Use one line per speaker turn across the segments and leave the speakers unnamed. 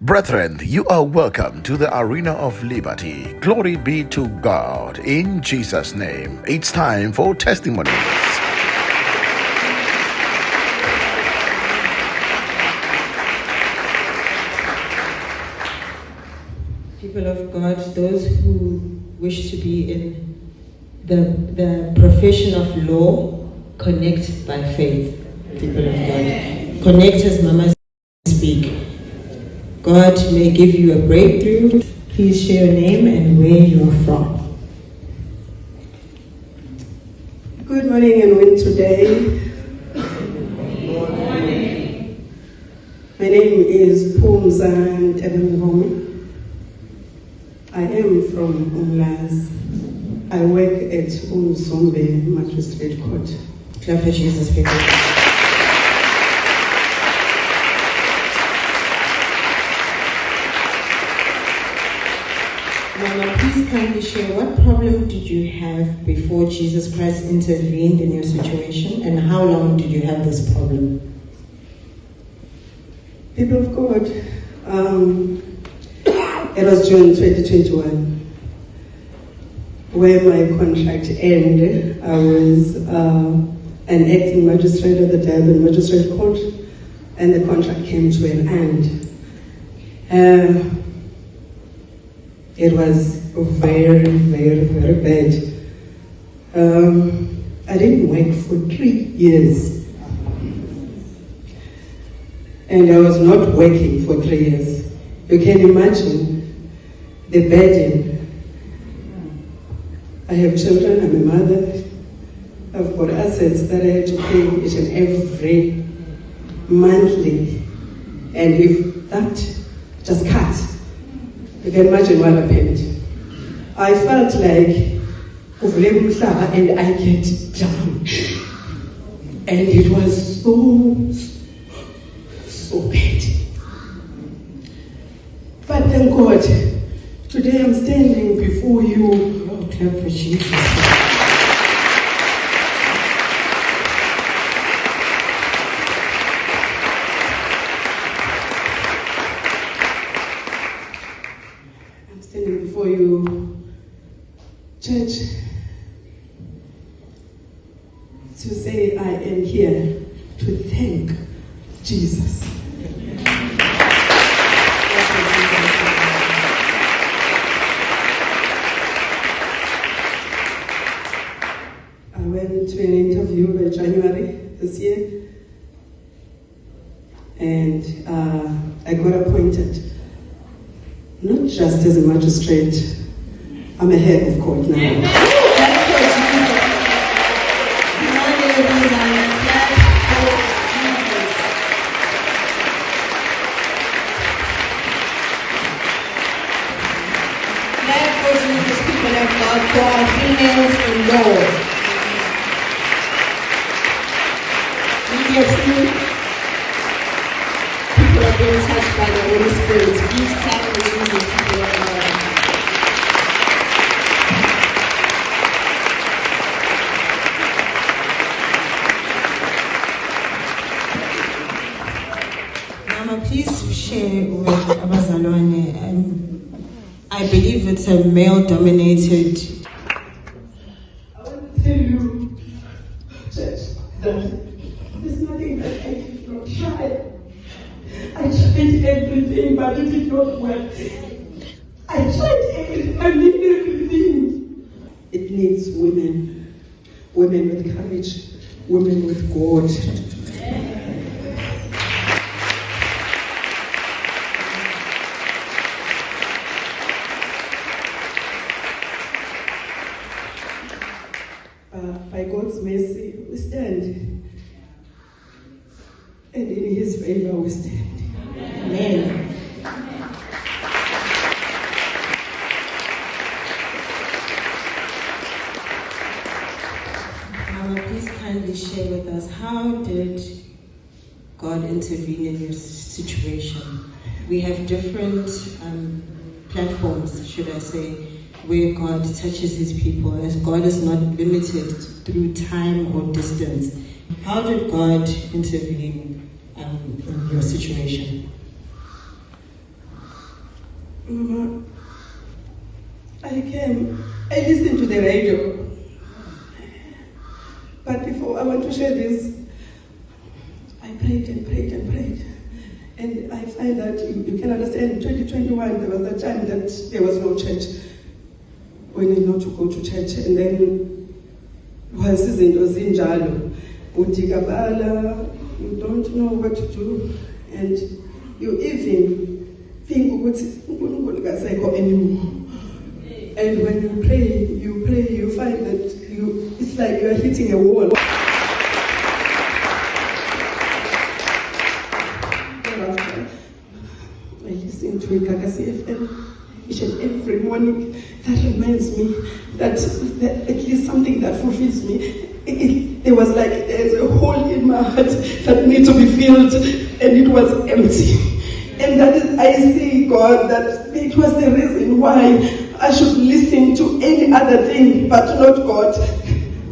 Brethren, you are welcome to the arena of liberty. Glory be to God. In Jesus' name, it's time for testimonies.
People of God, those who wish to be in the profession of law, connect by faith. People of God, connect as Mama speak. God may give you a breakthrough. Please share your name and where you are from.
Good morning and win today. Good morning. My name is Pumza Ntebengome. I am from Umlazi. I work at Umzombe Magistrate Court.
Clap for Jesus, people. Mama, please kindly share, what problem did you have before Jesus Christ intervened in your situation, and how long did you have this problem?
People of God, it was June 2021 where my contract ended. I was an acting magistrate at the Durban Magistrate Court, and the contract came to an end. It was very, very, very bad. I didn't work for 3 years. And I was not working for 3 years. You can imagine the burden. I have children, I'm a mother. I've got assets that I have to pay each and every monthly. And if that just cut, you can imagine what happened. I felt like and I get down. And it was so bad. But thank God, today I'm standing before you.
Oh, clap for Jesus.
Standing before you, church, to say I am here to thank Jesus. I went to an interview by January this year, and I got appointed. Not just as a magistrate, I'm a head of court now.
People of God, for our females in law. Immediately, people are being touched by the Holy Spirit. Please clap for Jesus, people of God. Mama, please share with Abazalwane. I believe it's a male-dominated.
I want to tell you, church, that there's nothing that I did not try. I tried everything, but it did not work. I tried everything, I did everything. It needs women with courage, women with God. By God's mercy, we stand. And in His favor, we stand.
Amen. Mama, please kindly share with us, how did God intervene in your situation? We have different platforms, should I say, where God touches His people, as God is not limited through time or distance. How did God intervene in your situation?
Mama, I listened to the radio. But before I want to share this, I prayed and prayed and prayed. And I find that you can understand, in 2021, there was a time that there was no church. We need not to go to church. And then, once izinto zinjalo, udigabala, you don't know what to do. And you even think uNkulunkulu akasekho anymore. And when you pray, you find that it's like you are hitting a wall. Thereafter, I listen to Gagasi FM each and every morning. That reminds me that at least something that fulfills me. There was like there's a hole in my heart that needs to be filled, and it was empty. And that is, I see God, that it was the reason why I should listen to any other thing but not God,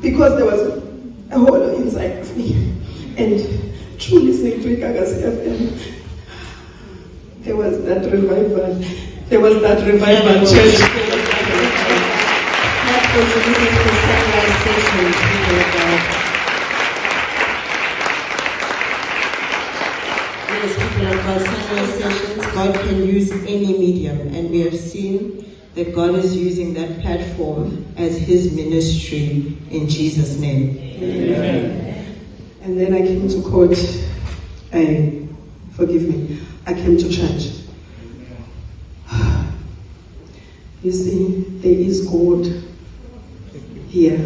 because there was a hole inside of me. And through listening to Gagasi FM, there was that revival. There was that revival, church.
God can use any medium, and we have seen that God is using that platform as His ministry in Jesus' name.
Amen. And then I came to court. Forgive me. I came to church. You see, there is God here.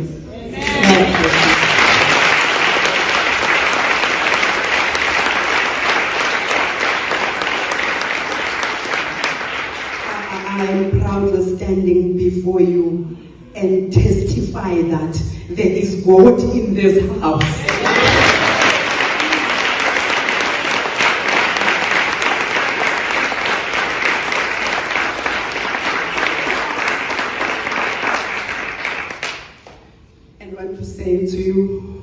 I am proudly standing before you and testify that there is God in this house. And I want to say to you,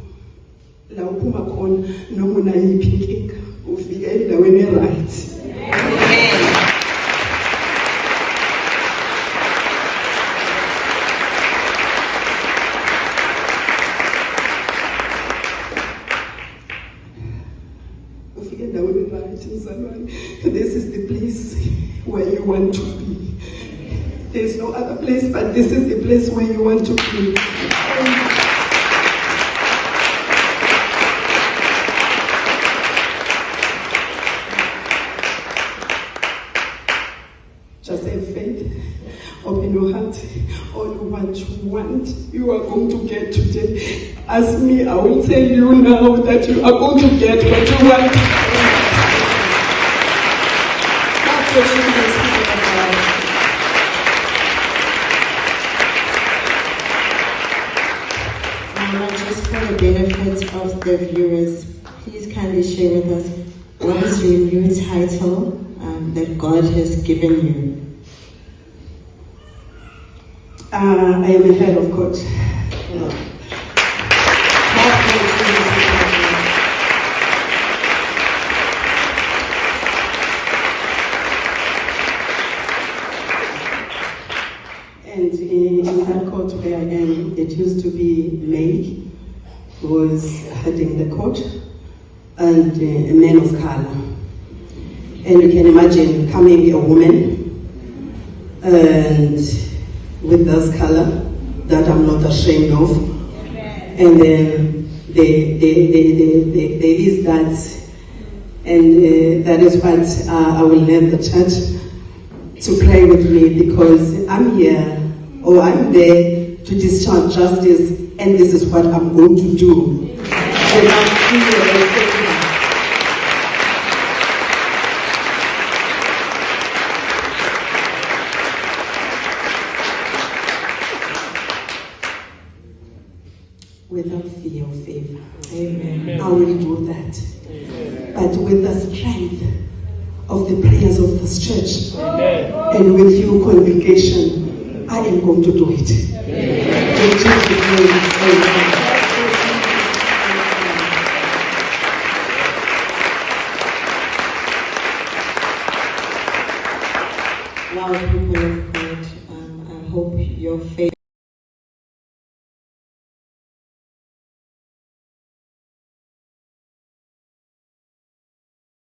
la uphuma khona noma unayiphi inkinga ufika endaweni right. This is the place where you want to be. There's no other place, but this is the place where you want to be. Just have faith, open your heart. All what you want, you are going to get today. Ask me, I will tell you now that you are going to get what you want.
Just for the benefit of the viewers, please kindly share with us what is your new title that God has given you.
I am a head of court. And in that court where I am, it used to be May who was heading the court, and a man of color. And you can imagine coming a woman and with this color that I'm not ashamed of. And then they is that, and that is what I will let the church to pray with me, because I'm here, or I'm there to discharge justice, and this is what I'm going to do. And I'm here. Without fear or favor. Amen. I will do that. Amen. But with the strength of the prayers of this church, amen, and with your congregation, I am going to do it. Amen. In Jesus' name, amen.
now, people of God, I hope your faith